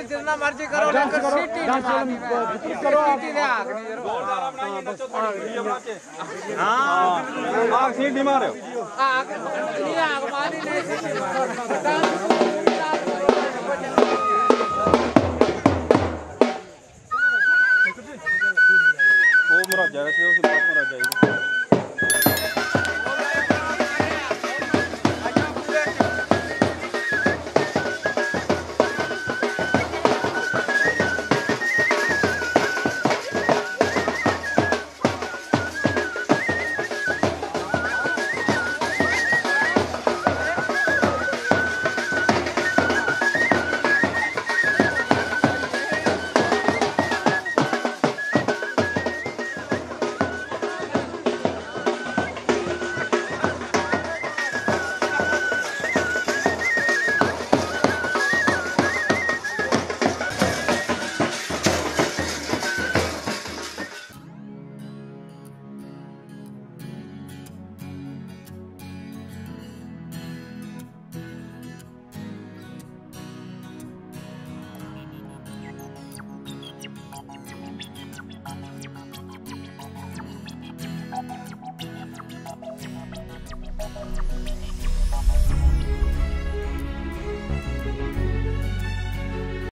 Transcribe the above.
जितना मर्जी करो लेकिन सीटी नहीं मारनी करो सीटी ने आग नहीं जोरदार बनाइए बच्चों थोड़ी वीडियो बनाते हां आग सीटी मारो आग नहीं आग मारी नहीं सीटी वो मर जाएगा से उसी बात मर जाएगी